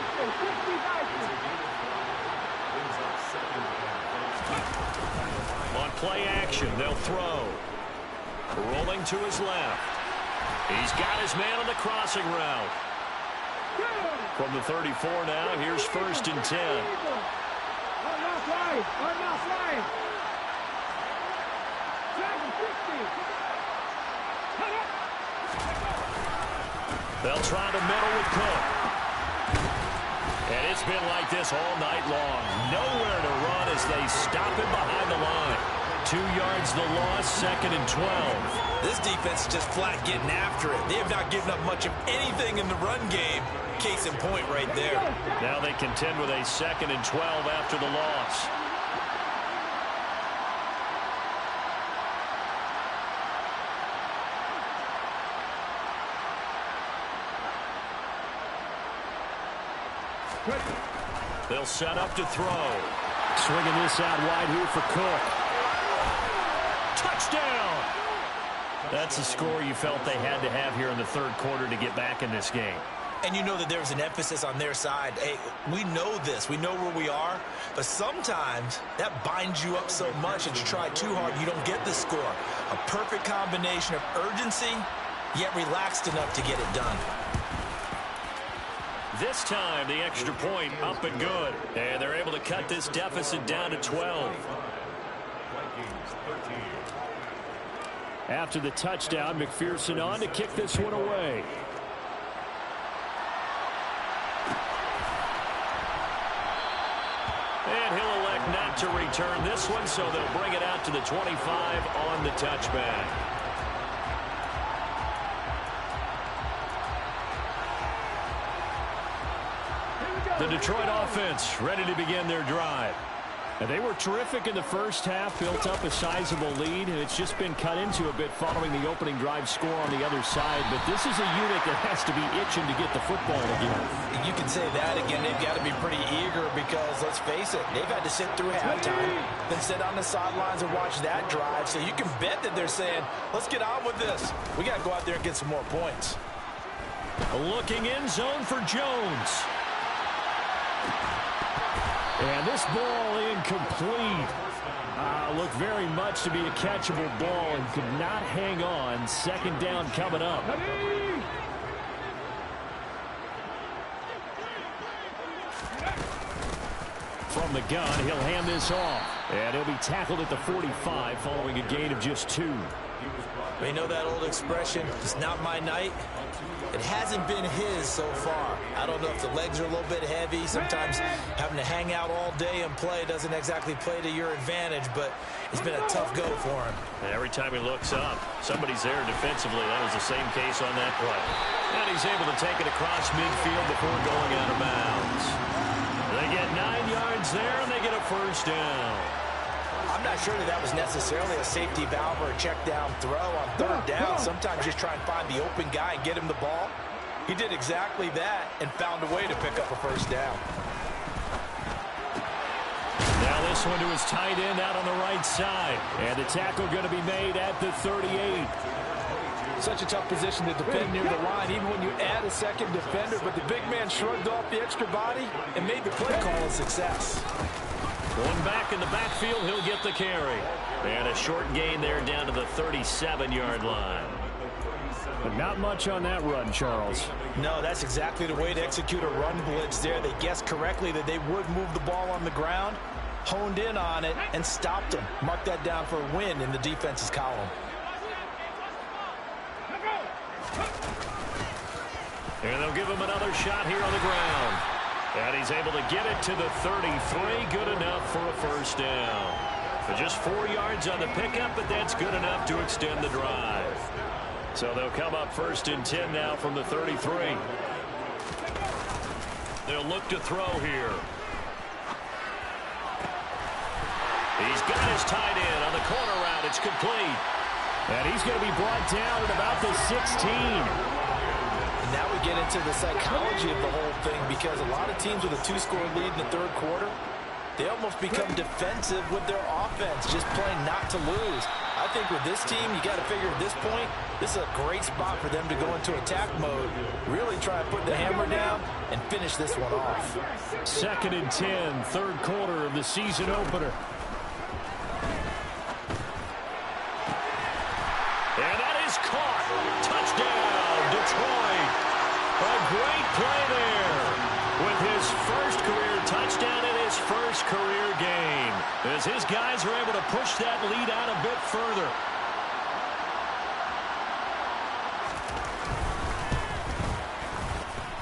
A: On play action, they'll throw. Rolling to his left. He's got his man on the crossing route. From the 34 now, here's first and 10. They'll try to middle with Cook. And it's been like this all night long. Nowhere to run as they stop him behind the line. 2 yards the loss, second and 12.
B: This defense is just flat getting after it. They have not given up much of anything in the run game. Case in point right there.
A: Now they contend with a second and 12 after the loss. They'll set up to throw.
F: Swinging this out wide here for Cook.
A: Touchdown! That's the score you felt they had to have here in the third quarter to get back in this game.
B: And you know that there's an emphasis on their side. Hey, we know this. We know where we are. But sometimes that binds you up so much that you try too hard, you don't get the score. A perfect combination of urgency, yet relaxed enough to get it done.
A: This time, the extra point up and good. And they're able to cut this deficit down to 12.
F: After the touchdown, McPherson on to kick this one away.
A: And he'll elect not to return this one, so they'll bring it out to the 25 on the touchback. The Detroit offense ready to begin their drive.
F: And they were terrific in the first half, built up a sizable lead, and it's just been cut into a bit following the opening drive score on the other side. But this is a unit that has to be itching to get the football again.
B: You can say that again. They've got to be pretty eager because, let's face it, they've had to sit through halftime, then sit on the sidelines and watch that drive. So you can bet that they're saying, let's get on with this. We got to go out there and get some more points.
A: Looking in zone for Jones.
F: And this ball incomplete. Looked very much to be a catchable ball and could not hang on. Second down coming up. From the gun, he'll hand this off. And he'll be tackled at the 45 following a gain of just 2.
B: We know that old expression, it's not my night. It hasn't been his so far. I don't know if the legs are a little bit heavy. Sometimes having to hang out all day and play doesn't exactly play to your advantage, but it's been a tough go for him.
A: And every time he looks up, somebody's there defensively. That was the same case on that play. And he's able to take it across midfield before going out of bounds. They get 9 yards there, and they get a first down.
B: I'm not sure that was necessarily a safety valve or a check down throw on third down. Sometimes just try and find the open guy and get him the ball. He did exactly that and found a way to pick up a first down.
A: Now this one to his tight end out on the right side.
F: And the tackle going to be made at the 38.
B: Such a tough position to defend near the line, even when you add a second defender. But the big man shrugged off the extra body and made the play call a success.
A: One back in the backfield, he'll get the carry. And a short gain there down to the 37-yard line.
F: But not much on that run, Charles.
B: No, that's exactly the way to execute a run blitz there. They guessed correctly that they would move the ball on the ground. honed in on it and stopped him. Mark that down for a win in the defense's column.
A: And they'll give him another shot here on the ground. And he's able to get it to the 33. Good enough for a first down. But just 4 yards on the pickup, but that's good enough to extend the drive. So they'll come up 1st and 10 now from the 33. They'll look to throw here. He's got his tight end on the corner route. It's complete.
F: And he's going to be brought down at about the 16.
B: And now we get into the psychology of the whole thing, because a lot of teams with a 2-score lead in the third quarter, they almost become defensive with their offense, just playing not to lose. I think with this team, you got to figure at this point, this is a great spot for them to go into attack mode, really try to put the hammer down and finish this one off.
F: 2nd and 10, third quarter of the season opener.
A: And that is caught. Touchdown, Detroit. A great play there with his first career touchdown in his first career game, as his guys are able to push that lead out a bit further.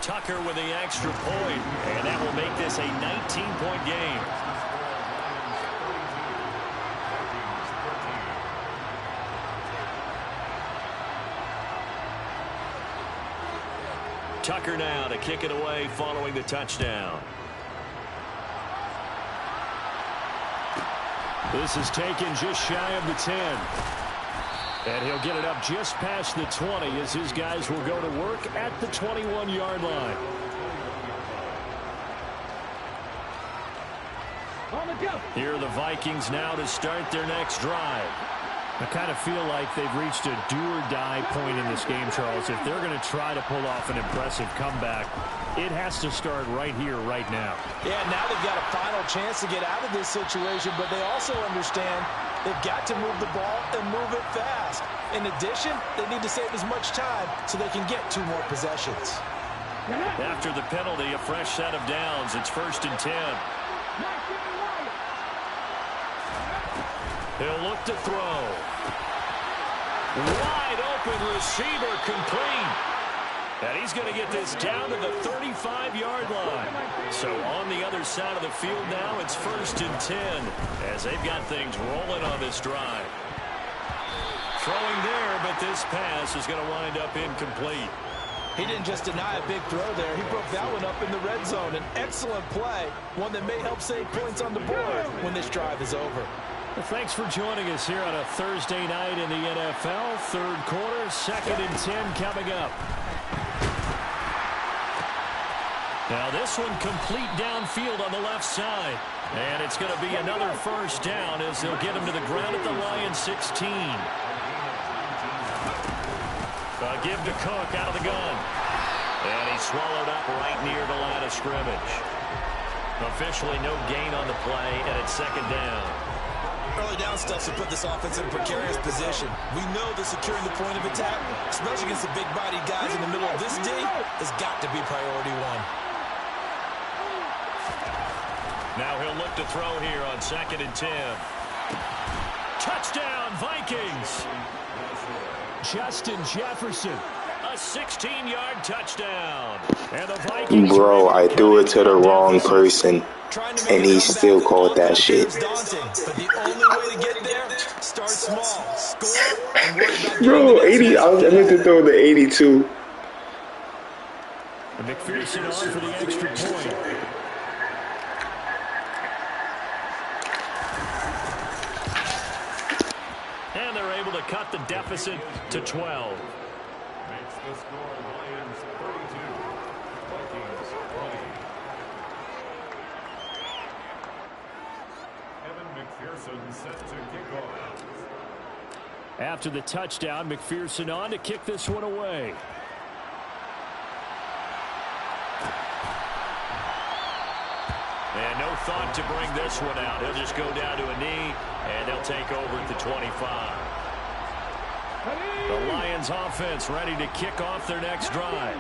A: Tucker with the extra point, and that will make this a 19-point game. Tucker now to kick it away following the touchdown.
F: This is taken just shy of the 10. And he'll get it up just past the 20 as his guys will go to work at the 21-yard line. Here are the Vikings now to start their next drive. I kind of feel like they've reached a do-or-die point in this game, Charles. If they're going to try to pull off an impressive comeback, it has to start right here, right now.
B: Yeah, now they've got a final chance to get out of this situation, but they also understand they've got to move the ball and move it fast. In addition, they need to save as much time so they can get 2 more possessions.
A: After the penalty, a fresh set of downs. It's 1st and 10. He'll look to throw. Wide open receiver, complete. And he's going to get this down to the 35-yard line. So on the other side of the field now, it's 1st and 10 as they've got things rolling on this drive. Throwing there, but this pass is going to wind up incomplete.
B: He didn't just deny a big throw there. He broke that one up in the red zone. An excellent play, one that may help save points on the board when this drive is over.
F: Well, thanks for joining us here on a Thursday night in the NFL. Third quarter, 2nd and 10 coming up. Now this one complete downfield on the left side. And it's going to be another first down as they'll get him to the ground at the Lions 16. Give to Cook out of the gun. And he's swallowed up right near the line of scrimmage. Officially no gain on the play, and it's 2nd down.
B: Early down stuff to put this offense in a precarious position. We know that securing the point of attack, especially against the big-bodied guys in the middle of this D, has got to be priority 1.
A: Now he'll look to throw here on 2nd and 10. Touchdown, Vikings!
F: Justin Jefferson.
A: A 16-yard touchdown. And the Vikings.
G: Bro, I threw it to the wrong person, and he still called that shit.
B: But the only way to get there, start small, score, and worry about
G: Bro, 80. I meant to throw the 82.
F: And McPherson on for the extra point.
A: And they're able to cut the deficit to 12.
D: Makes the score Lions 32, Vikings 20. Evan McPherson set to kick off.
F: After the touchdown, McPherson on to kick this one away.
A: And no thought to bring this one out. He'll just go down to a knee, and they'll take over at the 25. The Lions offense ready to kick off their next drive.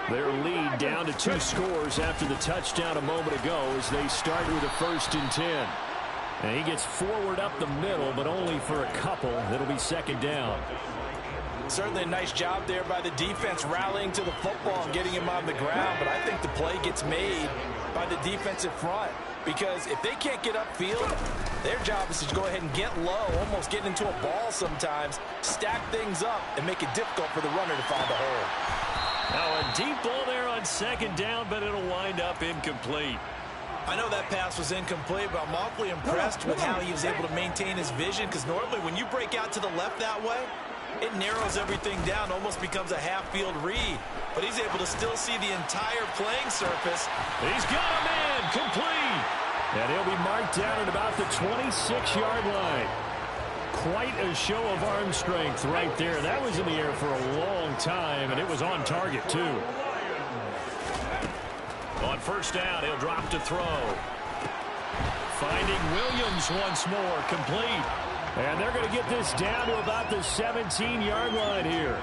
F: Their lead down to 2 scores after the touchdown a moment ago as they start with a 1st and 10. And he gets forward up the middle, but only for a couple. It'll be second down.
B: Certainly a nice job there by the defense rallying to the football and getting him on the ground. But I think the play gets made by the defensive front. Because if they can't get upfield, their job is to go ahead and get low, almost get into a ball sometimes, stack things up, and make it difficult for the runner to find a hole.
A: Now a deep ball there on second down, but it'll wind up incomplete.
B: I know that pass was incomplete, but I'm awfully impressed with how he was able to maintain his vision, because normally when you break out to the left that way, it narrows everything down, almost becomes a half-field read. But he's able to still see the entire playing surface.
A: He's got a man complete.
F: And he'll be marked down at about the 26-yard line. Quite a show of arm strength right there. That was in the air for a long time, and it was on target, too.
A: On first down, he'll drop to throw. Finding Williams once more, complete.
F: And they're going to get this down to about the 17-yard line here.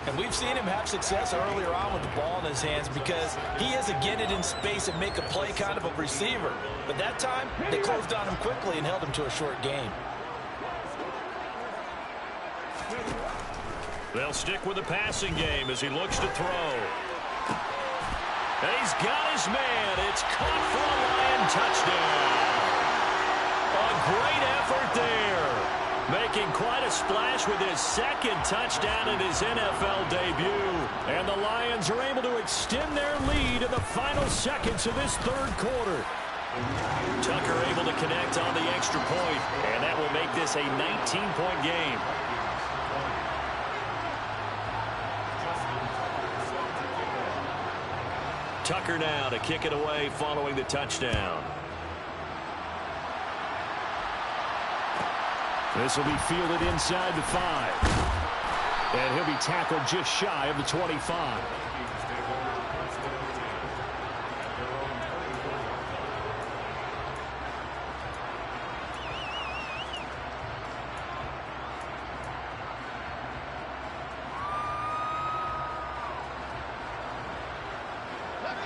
B: And we've seen him have success earlier on with the ball in his hands because he is a get it in space and make a play kind of a receiver. But that time, they closed on him quickly and held him to a short gain.
A: They'll stick with the passing game as he looks to throw. And he's got his man. It's caught for a Lion touchdown. A great effort there. Making quite a splash with his second touchdown in his NFL debut. And the Lions are able to extend their lead in the final seconds of this third quarter. Tucker able to connect on the extra point, and that will make this a 19-point game. Tucker now to kick it away following the touchdown.
F: This will be fielded inside the 5. And he'll be tackled just shy of the 25.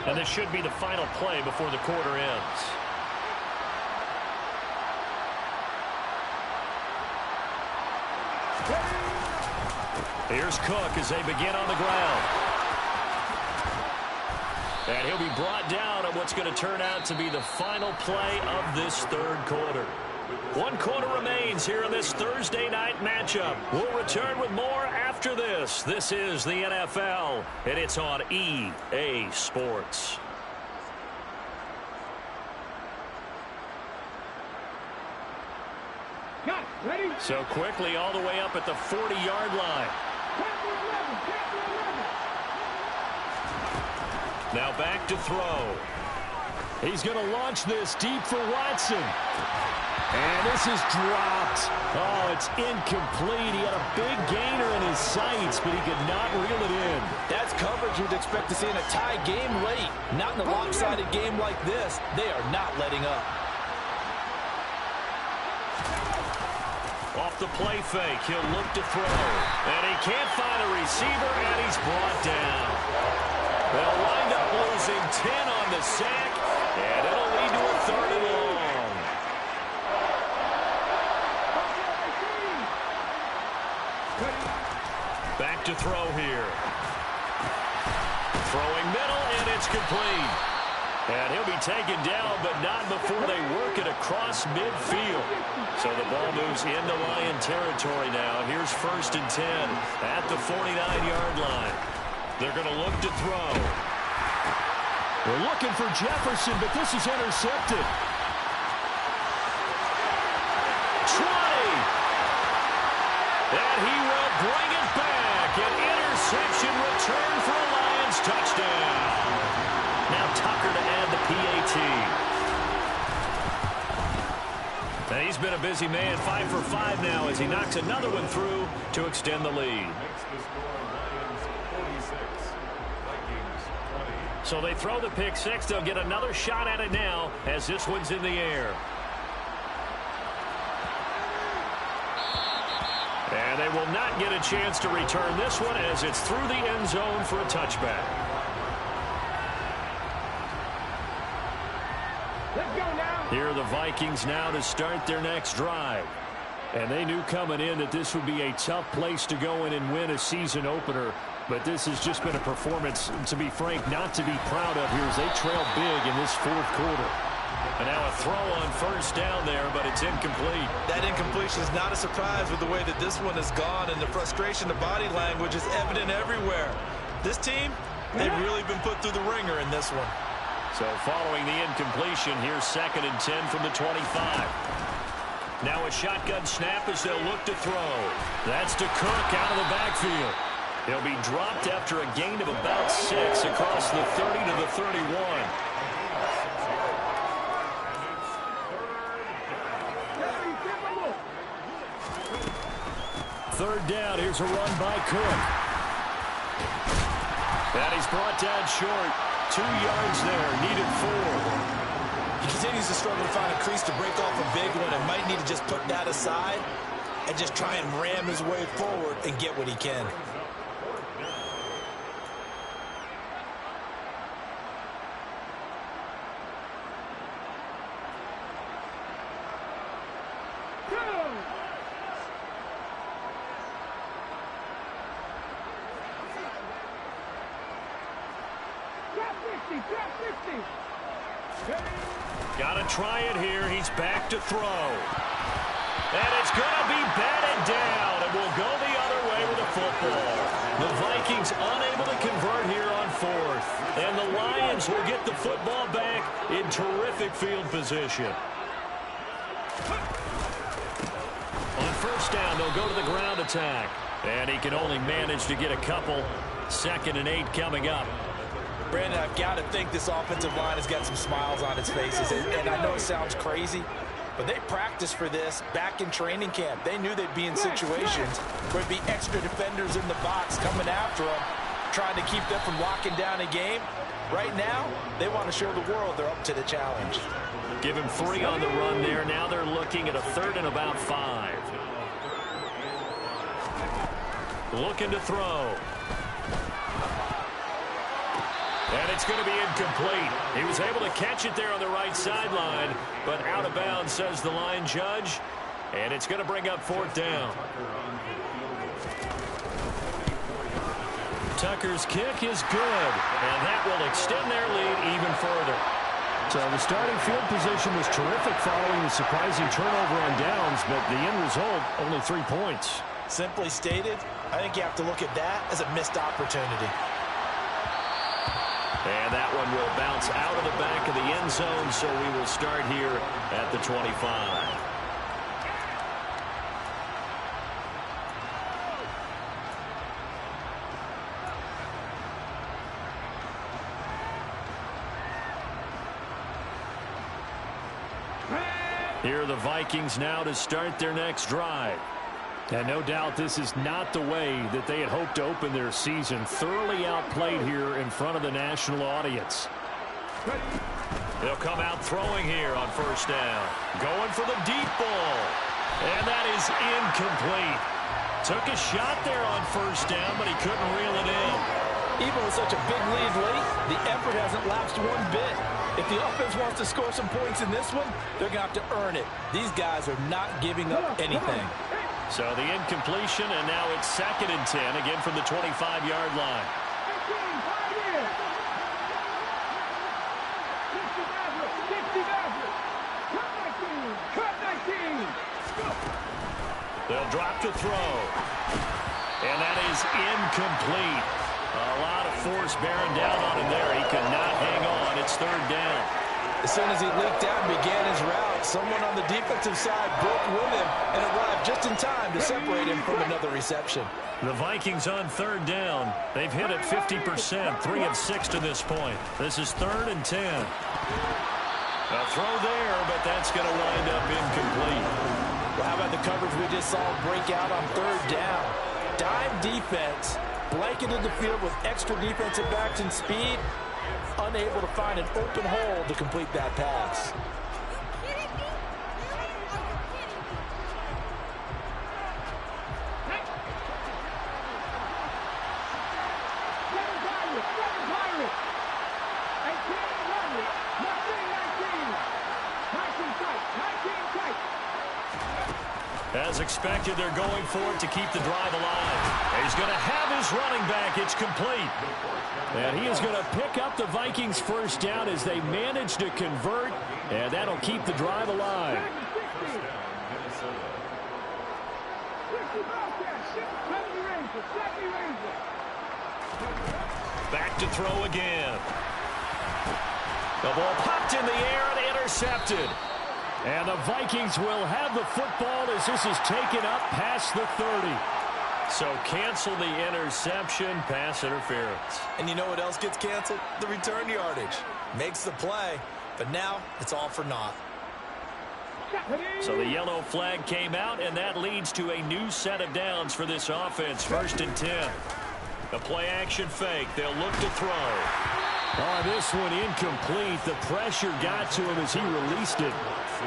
A: And this should be the final play before the quarter ends. Here's Cook as they begin on the ground. And he'll be brought down on what's going to turn out to be the final play of this third quarter. 1 quarter remains here in this Thursday night matchup. We'll return with more after this. This is the NFL, and it's on EA Sports.
E: Ready?
A: So quickly all the way up at the 40-yard line. Now back to throw.
F: He's going to launch this deep for Watson. And this is dropped. Oh, it's incomplete. He had a big gainer in his sights, but he could not reel it in.
B: That's coverage you'd expect to see in a tie game late. Not in a lopsided game like this. They are not letting up.
A: Off the play fake, he'll look to throw. And he can't find a receiver, and he's brought down. They'll wind up losing 10 on the sack, and it'll lead to a 3rd and long. Back to throw here. Throwing middle, and it's complete. And he'll be taken down, but not before they work it across midfield. So the ball moves into Lion territory now. Here's 1st and 10 at the 49-yard line. They're going to look to throw.
F: They're looking for Jefferson, but this is intercepted.
A: 20. And he will bring it back. An interception return for a Lions touchdown. Now Tucker to add the PAT. And he's been a busy man, 5 for 5 now as he knocks another one through to extend the lead. So they throw the pick 6. They'll get another shot at it now as this one's in the air. And they will not get a chance to return this one as it's through the end zone for a touchback.
E: Let's go now.
A: Here are the Vikings now to start their next drive. And they knew coming in that this would be a tough place to go in and win a season opener. But this has just been a performance, to be frank, not to be proud of here as they trail big in this fourth quarter. And now a throw on first down there, but it's incomplete.
B: That incompletion is not a surprise with the way that this one has gone, and the frustration, the body language is evident everywhere. This team, they've really been put through the ringer in this one.
A: So following the incompletion, here's 2nd and 10 from the 25. Now a shotgun snap as they'll look to throw. That's to Cook out of the backfield. He'll be dropped after a gain of about 6 across the 30 to the 31. Third down, here's a run by Cook. And he's brought down short. 2 yards there, needed 4.
B: He continues to struggle to find a crease to break off a big one and might need to just put that aside and just try and ram his way forward and get what he can.
A: Got to try it here. He's back to throw. And it's going to be batted down, and we'll go the other way with the football. The Vikings unable to convert here on 4th. And the Lions will get the football back in terrific field position. On first down, they'll go to the ground attack. And he can only manage to get a couple. 2nd and 8 coming up.
B: Brandon, I've got to think this offensive line has got some smiles on its faces. And I know it sounds crazy, but they practiced for this back in training camp. They knew they'd be in situations where there'd be extra defenders in the box coming after them, trying to keep them from locking down a game. Right now, they want to show the world they're up to the challenge.
A: Give him 3 on the run there. Now they're looking at a 3rd and about 5. Looking to throw. And it's going to be incomplete. He was able to catch it there on the right sideline, but out of bounds, says the line judge. And it's going to bring up 4th down. Tucker's kick is good, and that will extend their lead even further. So the starting field position was terrific following the surprising turnover on downs, but the end result, only 3 points.
B: Simply stated, I think you have to look at that as a missed opportunity.
A: And that one will bounce out of the back of the end zone, so we will start here at the 25. Here are the Vikings now to start their next drive. And no doubt this is not the way that they had hoped to open their season. Thoroughly outplayed here in front of the national audience. They'll come out throwing here on first down. Going for the deep ball. And that is incomplete. Took a shot there on first down, but he couldn't reel it in.
B: Even with such a big lead late, the effort hasn't lapsed one bit. If the offense wants to score some points in this one, they're going to have to earn it. These guys are not giving up anything.
A: So the incompletion, and now it's 2nd and 10, again from the 25-yard line. They'll drop to throw. And that is incomplete. A lot of force bearing down on him there. He could not hang on. It's 3rd down.
B: As soon as he leaked out and began his route, someone on the defensive side broke with him and arrived just in time to separate him from another reception.
A: The Vikings on 3rd down. They've hit it 50%, 3 of 6 to this point. This is 3rd and 10. A throw there, but that's going to wind up incomplete.
B: Well, how about the coverage we just saw break out on 3rd down? Dime defense, blanketed the field with extra defensive backs and speed, unable to find an open hole to complete that pass.
A: As expected, they're going for it to keep the drive alive. He's going to have his running back. It's complete.
F: And he is going to pick up the Vikings' first down as they manage to convert, and that'll keep the drive alive.
A: Back to throw again. The ball popped in the air and intercepted. And the Vikings will have the football as this is taken up past the 30. So cancel the interception, pass interference.
B: And you know what else gets canceled? The return yardage. Makes the play, but now it's all for naught.
A: So the yellow flag came out, and that leads to a new set of downs for this offense. 1st and 10. The play action fake. They'll look to throw.
F: Oh, this one incomplete. The pressure got to him as he released it.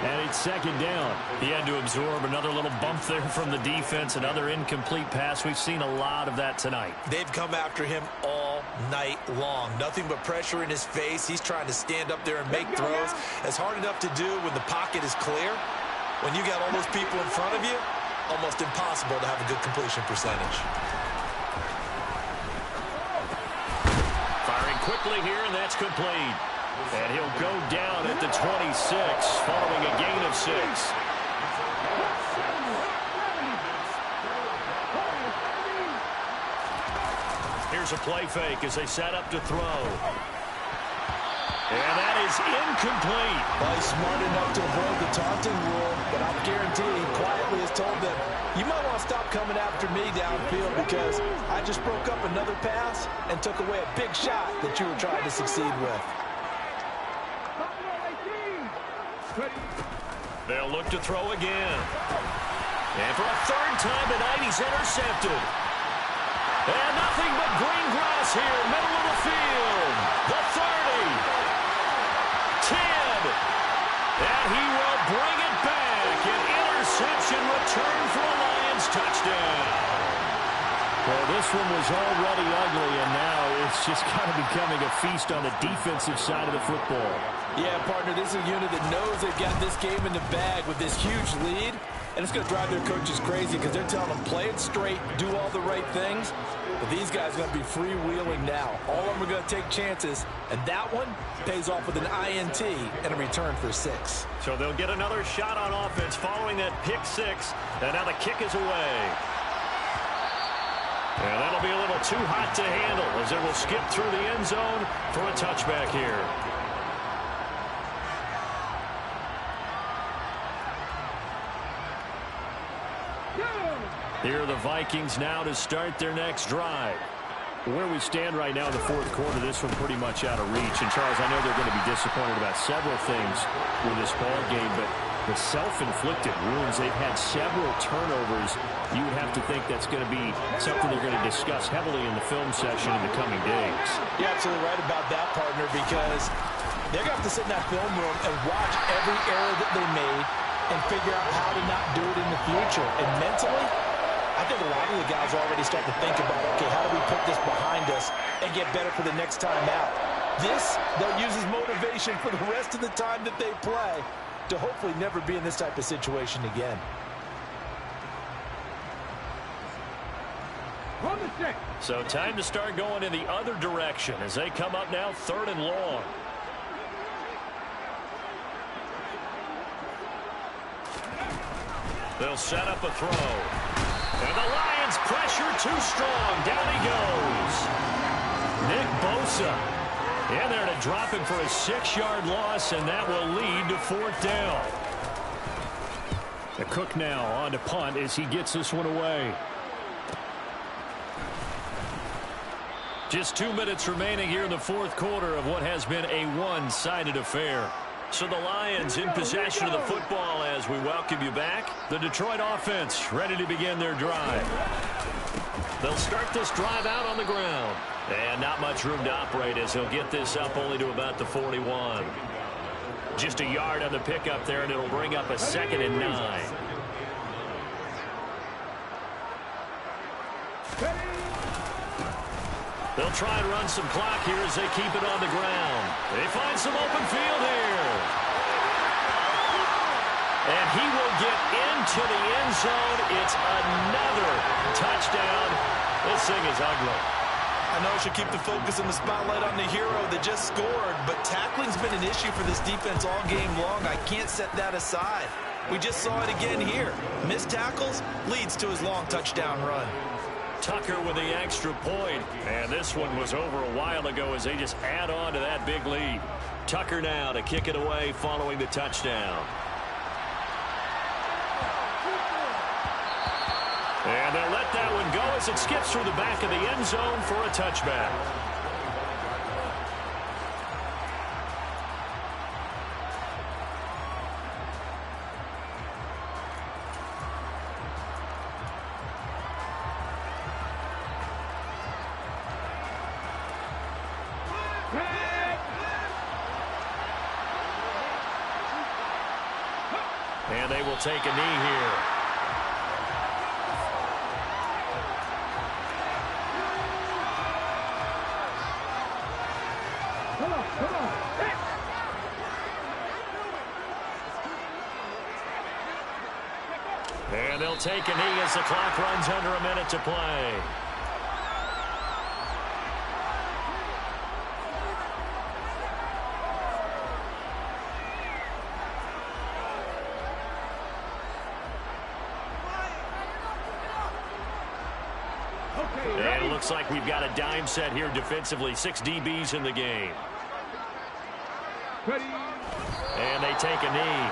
F: And it's 2nd down.
A: He had to absorb another little bump there from the defense, another incomplete pass. We've seen a lot of that tonight.
B: They've come after him all night long. Nothing but pressure in his face. He's trying to stand up there and make throws. It's hard enough to do when the pocket is clear. When you got all those people in front of you, almost impossible to have a good completion percentage.
A: Firing quickly here, and that's complete. And he'll go down at the 26, following a gain of 6. Here's a play fake as they set up to throw. And that is incomplete.
B: Well, he's smart enough to avoid the taunting rule, but I'll guarantee he quietly has told them, you might want to stop coming after me downfield because I just broke up another pass and took away a big shot that you were trying to succeed with.
A: They'll look to throw again. And for a 3rd time tonight, he's intercepted. And nothing but green grass here, middle of the field. The 30. 10. And he will bring it back. An interception return for a Lions touchdown.
F: Well, this one was already ugly, and now it's just kind of becoming a feast on the defensive side of the football.
B: Yeah, partner, this is a unit that knows they've got this game in the bag with this huge lead, and it's going to drive their coaches crazy because they're telling them play it straight, do all the right things, but these guys are going to be freewheeling now. All of them are going to take chances, and that one pays off with an INT and a return for 6.
A: So they'll get another shot on offense following that pick 6, and now the kick is away. And that'll be a little too hot to handle as it will skip through the end zone for a touchback here. Here are the Vikings now to start their next drive.
F: Where we stand right now in the 4th quarter, this one pretty much out of reach. And, Charles, I know they're going to be disappointed about several things with this ball game, but the self-inflicted wounds, they've had several turnovers. You would have to think that's going to be something they're going to discuss heavily in the film session in the coming days.
B: You're absolutely right about that, partner, because they're going to have to sit in that film room and watch every error that they made and figure out how to not do it in the future. And mentally, I think a lot of the guys are already starting to think about, okay, how do we put this behind us and get better for the next time out? This, they'll use as motivation for the rest of the time that they play to hopefully never be in this type of situation again.
A: So time to start going in the other direction as they come up now 3rd and long. They'll set up a throw. And the Lions pressure too strong. Down he goes. Nick Bosa in there to drop him for a 6-yard loss, and that will lead to 4th down.
F: The Cook now on to punt as he gets this one away.
A: Just 2 minutes remaining here in the 4th quarter of what has been a one-sided affair. So the Lions in possession of the football as we welcome you back. The Detroit offense ready to begin their drive. They'll start this drive out on the ground. And not much room to operate as he'll get this up only to about the 41. Just a yard on the pickup there, and it'll bring up a 2nd and 9. They'll try and run some clock here as they keep it on the ground. They find some open field here. And he will get into the end zone. It's another touchdown. This thing is ugly.
B: I know I should keep the focus and the spotlight on the hero that just scored, but tackling's been an issue for this defense all game long. I can't set that aside. We just saw it again here. Missed tackles leads to his long touchdown run.
A: Tucker with the extra point. And this one was over a while ago as they just add on to that big lead. Tucker now to kick it away following the touchdown. And they'll let that one go as it skips through the back of the end zone for a touchback. And they will take a knee here. And they'll take a knee as the clock runs under a minute to play. And it looks like we've got a dime set here defensively. 6 DBs in the game. And they take a knee.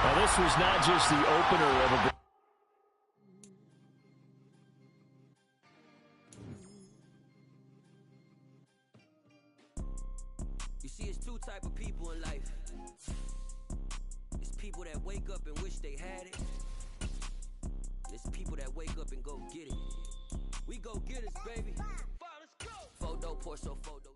A: Now, this was not just the opener of a...
C: You see, it's two type of people in life. It's people that wake up and wish they had it. It's people that wake up and go get it. We go get it, baby. Photo, Porsche, photo.